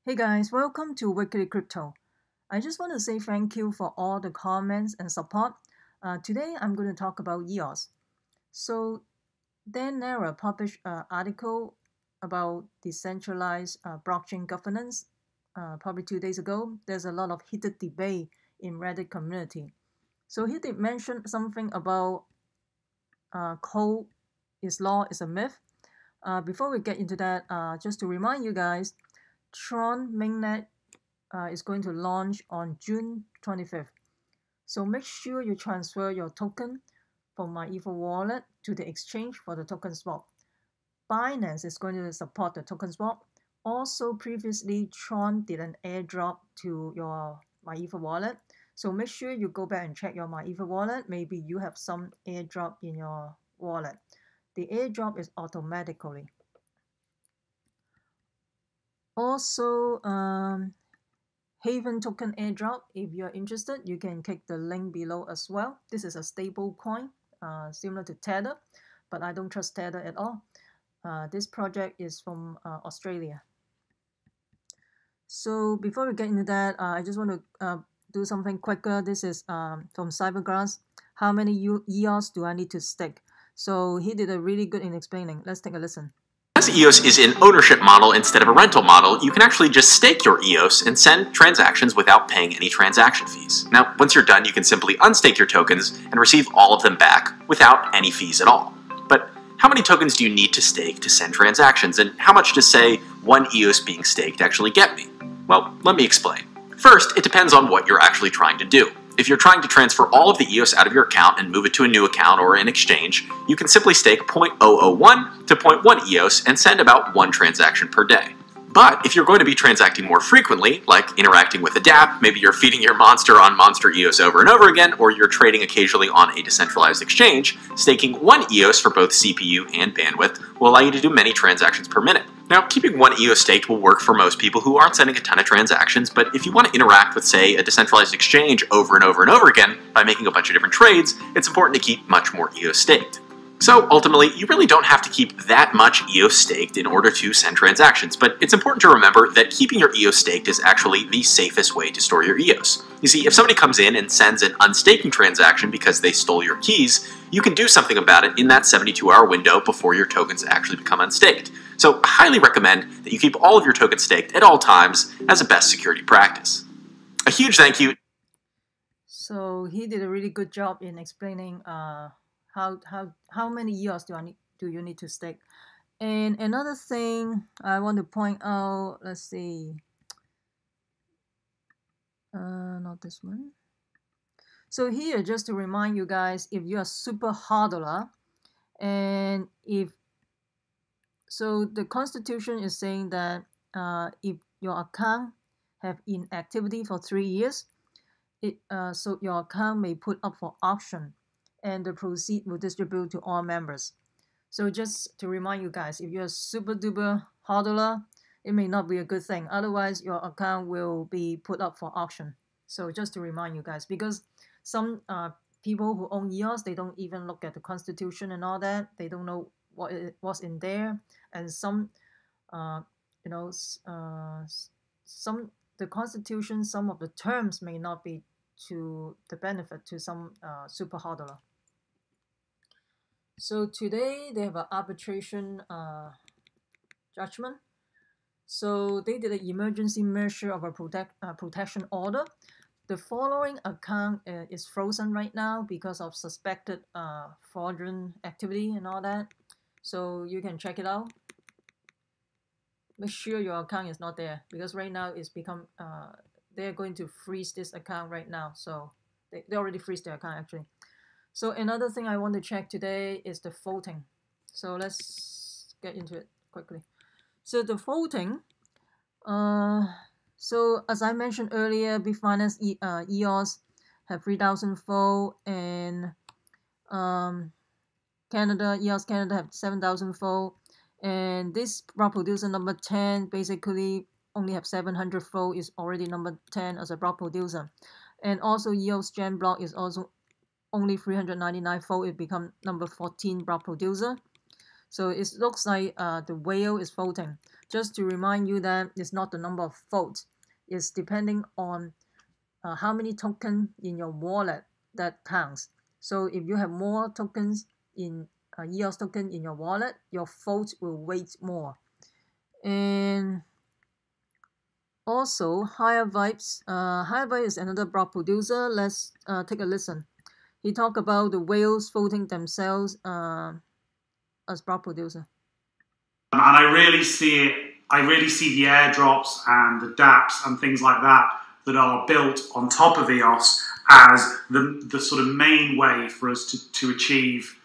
Hey guys, welcome to Weekly Crypto. I just want to say thank you for all the comments and support. Today I'm going to talk about EOS. So Dan Nara published an article about decentralized blockchain governance probably 2 days ago. There's a lot of heated debate in Reddit community. So he did mention something about code is law is a myth. Before we get into that, just to remind you guys, Tron mainnet is going to launch on June 25th. So make sure you transfer your token from my Ether wallet to the exchange for the token swap. Binance is going to support the token swap. Also, previously, Tron did an airdrop to your MyEther wallet. So make sure you go back and check your MyEther wallet. Maybe you have some airdrop in your wallet. The airdrop is automatically. Also, Havven token airdrop. If you're interested, you can click the link below as well. This is a stable coin, similar to Tether, but I don't trust Tether at all. This project is from Australia. So before we get into that, I just want to do something quicker. This is from Cybergrass. How many EOS do I need to stake? So he did a really good in explaining. Let's take a listen. As EOS is an ownership model instead of a rental model, you can actually just stake your EOS and send transactions without paying any transaction fees. Now, once you're done, you can simply unstake your tokens and receive all of them back without any fees at all. But how many tokens do you need to stake to send transactions, and how much does, say, one EOS being staked actually get me? Well, let me explain. First, it depends on what you're actually trying to do. If you're trying to transfer all of the EOS out of your account and move it to a new account or an exchange, you can simply stake 0.001 to 0.1 EOS and send about 1 transaction per day. But if you're going to be transacting more frequently, like interacting with a dApp, maybe you're feeding your monster on Monster EOS over and over again, or you're trading occasionally on a decentralized exchange, staking 1 EOS for both CPU and bandwidth will allow you to do many transactions per minute. Now, keeping 1 EOS staked will work for most people who aren't sending a ton of transactions, but if you want to interact with, say, a decentralized exchange over and over and over again by making a bunch of different trades, it's important to keep much more EOS staked. So ultimately, you really don't have to keep that much EOS staked in order to send transactions, but it's important to remember that keeping your EOS staked is actually the safest way to store your EOS. You see, if somebody comes in and sends an unstaking transaction because they stole your keys, you can do something about it in that 72-hour window before your tokens actually become unstaked. So I highly recommend that you keep all of your tokens staked at all times as a best security practice. A huge thank you. So he did a really good job in explaining how many EOS do you need to stake. And another thing I want to point out, let's see, not this one. So here, just to remind you guys, if you are super hodler, and so the Constitution is saying that if your account have inactivity for 3 years, so your account may put up for auction, and the proceeds will distribute to all members. So just to remind you guys, if you're a super duper hodler, it may not be a good thing. Otherwise, your account will be put up for auction. So just to remind you guys, because some people who own EOS, they don't even look at the Constitution and all that. They don't know what's in there, and some, the Constitution, some of the terms may not be to the benefit to some super hodler. So today they have an arbitration judgment. So they did an emergency measure of a protection order. The following account is frozen right now because of suspected fraudulent activity and all that. So you can check it out. Make sure your account is not there, because right now it's become they're going to freeze this account right now. So they already freeze their account actually. So another thing I want to check today is the voting. So let's get into it quickly. So the voting, so as I mentioned earlier, Bitfinance EOS have 3,000 votes, and EOS Canada have 7,000 votes, and this block producer number 10 basically only have 700 votes, is already number 10 as a block producer. And also EOS Gen block is also only 399 votes, it become number 14 block producer. So it looks like the whale is voting. Just to remind you that it's not the number of votes. It's depending on how many tokens in your wallet that counts. So if you have more tokens in EOS token in your wallet, your vote will weight more. And also HireVibes. HireVibes is another block producer. Let's take a listen. He talked about the whales voting themselves as block producer. And I really see it. I really see the airdrops and the dApps and things like that that are built on top of EOS as the sort of main way for us to achieve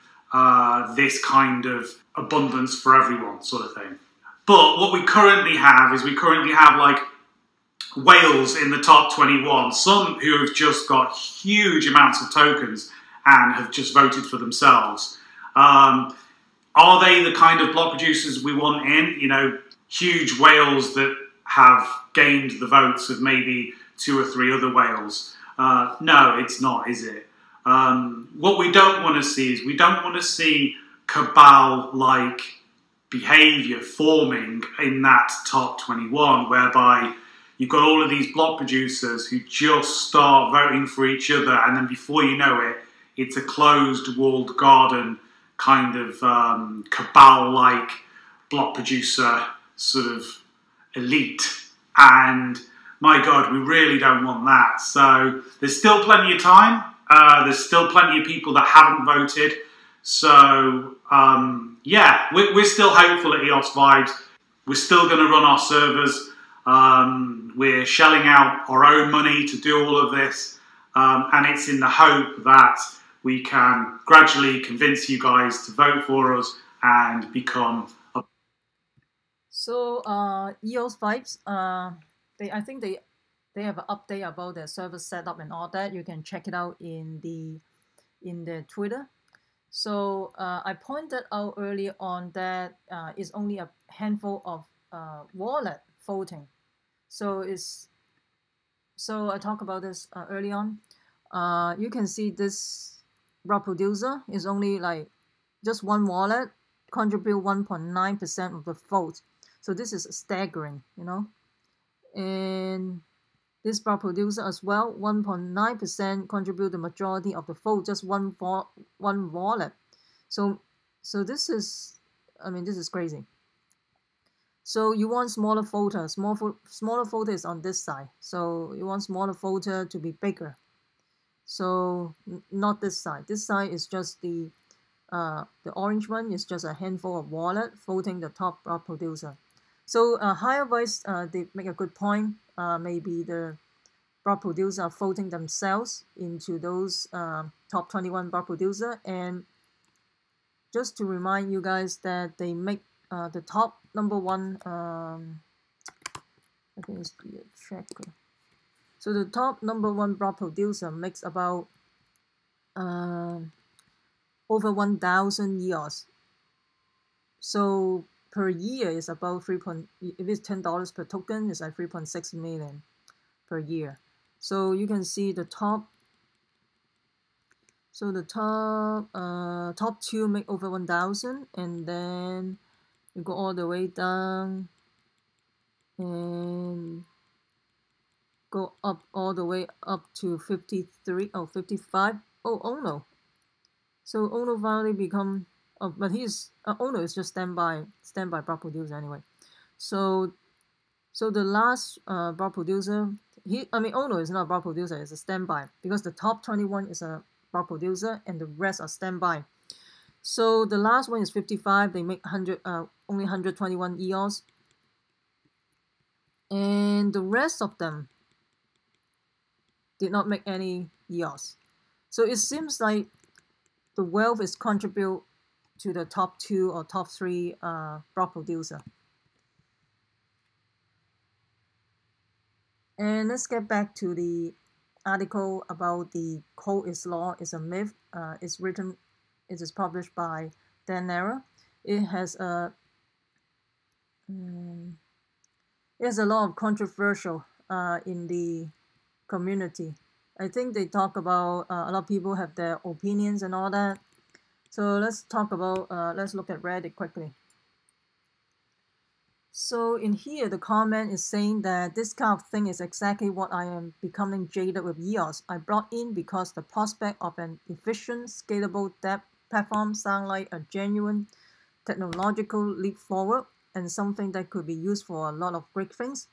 this kind of abundance for everyone sort of thing. But what we currently have is like whales in the top 21, some who have just got huge amounts of tokens and have just voted for themselves. Are they the kind of block producers we want in? You know, huge whales that have gained the votes of maybe 2 or 3 other whales? No, it's not, is it? What we don't want to see is we don't want to see cabal-like behaviour forming in that top 21, whereby you've got all of these block producers who just start voting for each other, and then before you know it, it's a closed walled garden kind of cabal-like block producer sort of elite. And my God, we really don't want that. So there's still plenty of time. There's still plenty of people that haven't voted. So yeah, we're still hopeful at EOS Vibes. We're still going to run our servers. We're shelling out our own money to do all of this. And it's in the hope that we can gradually convince you guys to vote for us and become a... So EOS Vibes, I think they have an update about their server setup and all that. You can check it out in the Twitter. So I pointed out earlier on that it's only a handful of wallet voting. So I talked about this early on. You can see this block producer is only like just one wallet contribute 1.9% of the vote. So this is staggering, you know. And this block producer as well, 1.9% contribute the majority of the vote, just one wallet. So this is, I mean, this is crazy. So you want smaller voter, smaller voter is on this side. So you want smaller voter to be bigger. So not this side. This side is just the orange one is just a handful of wallet voting the top block producer. So HireVibes, they make a good point. Maybe the block producer are voting themselves into those top 21 block producer. And just to remind you guys that they make the top number one, I think it's the tracker. So the top number one block producer makes about over 1,000 EOS. So per year is about if it's $10 per token, it's like 3.6 million per year. So you can see the top. So the top 2 make over 1,000, and then you go all the way down and go up all the way up to 53 or 55. Oh, Ono. So Ono finally become, but he's Ono is just standby block producer anyway. So the last block producer, Ono is not a block producer, it's a standby, because the top 21 is a block producer and the rest are standby. So the last one is 55. They make only 121 EOS, and the rest of them did not make any EOS. So it seems like the wealth is contribute to the top 2 or top 3 block producer. And let's get back to the article about the code is law is a myth. It is published by Dan Nera. It has a lot of controversial in the community. I think they talk about a lot of people have their opinions and all that. So let's talk about, let's look at Reddit quickly. So in here, the comment is saying that this kind of thing is exactly what I am becoming jaded with EOS. I brought in because the prospect of an efficient, scalable debt platform sound like a genuine technological leap forward and something that could be used for a lot of great things.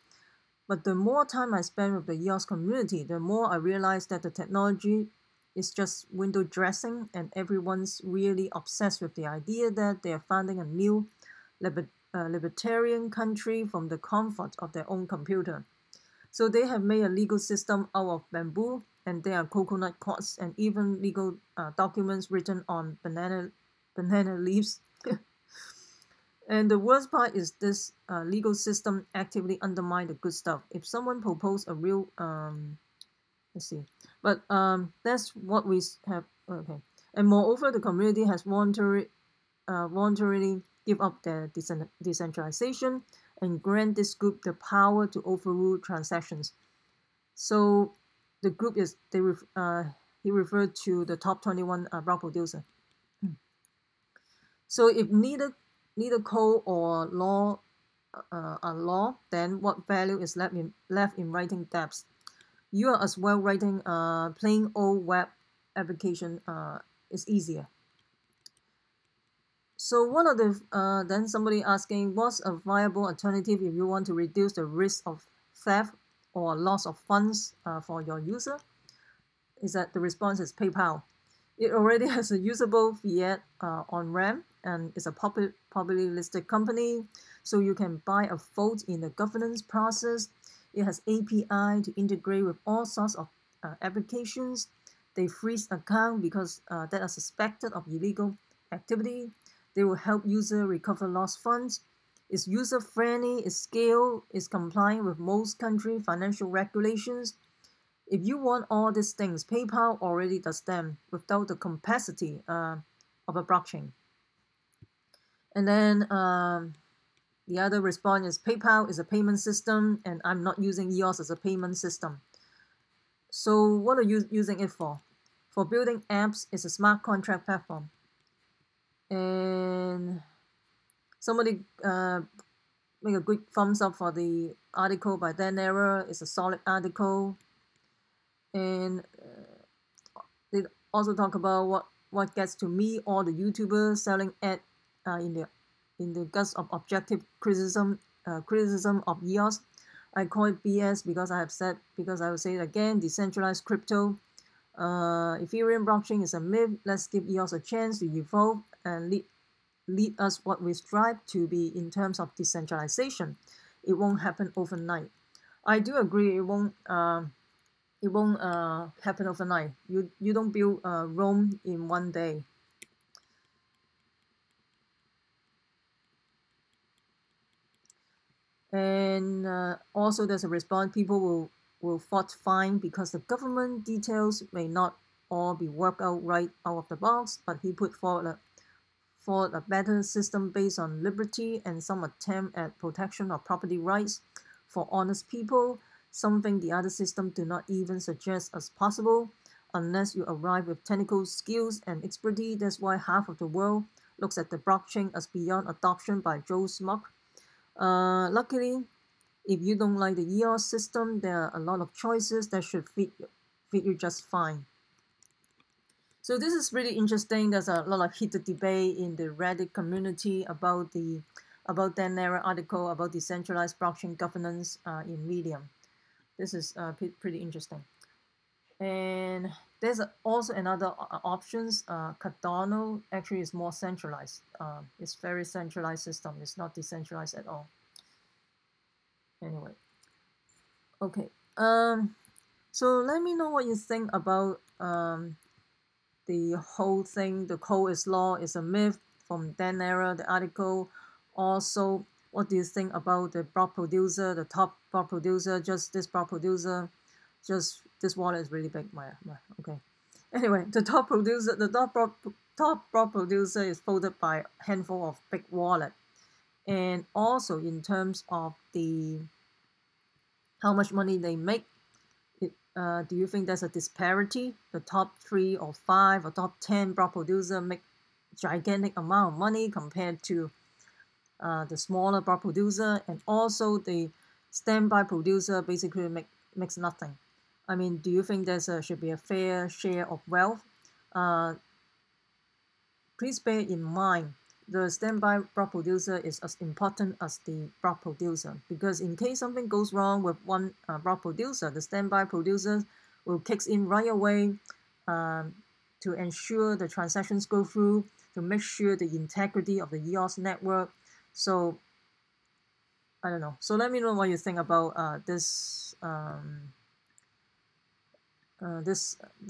But the more time I spend with the EOS community, the more I realize that the technology is just window dressing and everyone's really obsessed with the idea that they are founding a new libertarian country from the comfort of their own computer. So they have made a legal system out of bamboo, and there are coconut courts and even legal documents written on banana leaves. And the worst part is this legal system actively undermine the good stuff. If someone proposed a real, let's see, but that's what we have. Okay, and moreover, the community has voluntarily give up their decentralization and grant this group the power to overrule transactions. So the group is, he referred to the top 21 block producer. So if neither code or law are law, then what value is left in writing dApps? You are as well writing plain old web application is easier. So one of the then somebody asking, what's a viable alternative if you want to reduce the risk of theft or loss of funds for your user? Is that the response is PayPal. It already has a usable fiat on-ramp and is a publicly listed company, so you can buy a vote in the governance process. It has API to integrate with all sorts of applications. They freeze account because that are suspected of illegal activity. They will help user recover lost funds. It's user-friendly, it's scaled, it's compliant with most country financial regulations. If you want all these things, PayPal already does them without the complexity of a blockchain. And then the other response is PayPal is a payment system and I'm not using EOS as a payment system. So what are you using it for? For building apps, it's a smart contract platform. And somebody make a good thumbs up for the article by Dan Error. It's a solid article. And they also talk about what gets to me, all the YouTubers selling ad in the guts of objective criticism of EOS. I call it BS because I will say it again, decentralized crypto. Ethereum blockchain is a myth. Let's give EOS a chance to evolve and lead us what we strive to be in terms of decentralization. It won't happen overnight. I do agree it won't happen overnight. You don't build Rome in one day. And also there's a response, people will fault fine because the government details may not all be worked out right out of the box, but he put forward a better system based on liberty and some attempt at protection of property rights for honest people, something the other systems do not even suggest as possible unless you arrive with technical skills and expertise. That's why half of the world looks at the blockchain as beyond adoption by Joe Smock. Luckily, if you don't like the EOS system, there are a lot of choices that should fit you just fine. So this is really interesting. There's a lot of heated debate in the Reddit community about Dan Error article about decentralized blockchain governance in Medium. This is pretty interesting. And there's also another options. Cardano actually is more centralized. It's very centralized system. It's not decentralized at all. Anyway, okay. So let me know what you think about the whole thing. The code is law is a myth from Dan Error, the article. Also, what do you think about the block producer, the top block producer, just this block producer? Just this wallet is really big. Okay. Anyway, the top block producer is folded by a handful of big wallet. And also in terms of how much money they make, do you think there's a disparity? The top 3 or 5 or top 10 block producer make gigantic amount of money compared to the smaller block producer, and also the standby producer basically makes nothing. I mean, do you think there should be a fair share of wealth? Please bear in mind, the standby block producer is as important as the block producer, because in case something goes wrong with one block producer, the standby producer will kick in right away to ensure the transactions go through, to make sure the integrity of the EOS network. So I don't know. So let me know what you think about this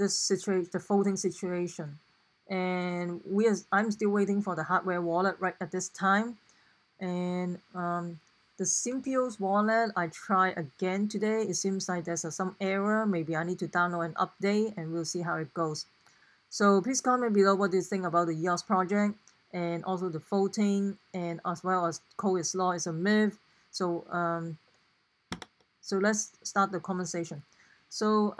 situation, the voting situation. And I'm still waiting for the hardware wallet right at this time. And the Symbios wallet, I tried again today. It seems like there's some error. Maybe I need to download an update, and we'll see how it goes. So please comment below what you think about the EOS project, and also the voting, and as well as code is law is a myth. So so let's start the conversation. So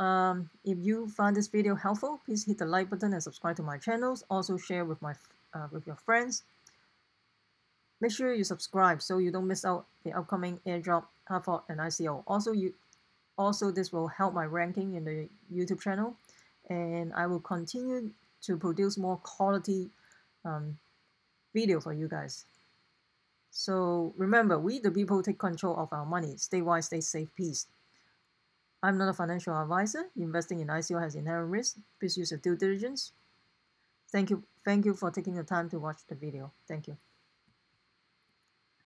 if you find this video helpful, please hit the like button and subscribe to my channels. Also share with your friends. Make sure you subscribe so you don't miss out the upcoming airdrop, Havven, and ICO. Also this will help my ranking in the YouTube channel, and I will continue to produce more quality video for you guys. So remember, we the people take control of our money. Stay wise, stay safe, peace. I'm not a financial advisor. Investing in ICO has inherent risk. Please use your due diligence. Thank you for taking the time to watch the video. Thank you.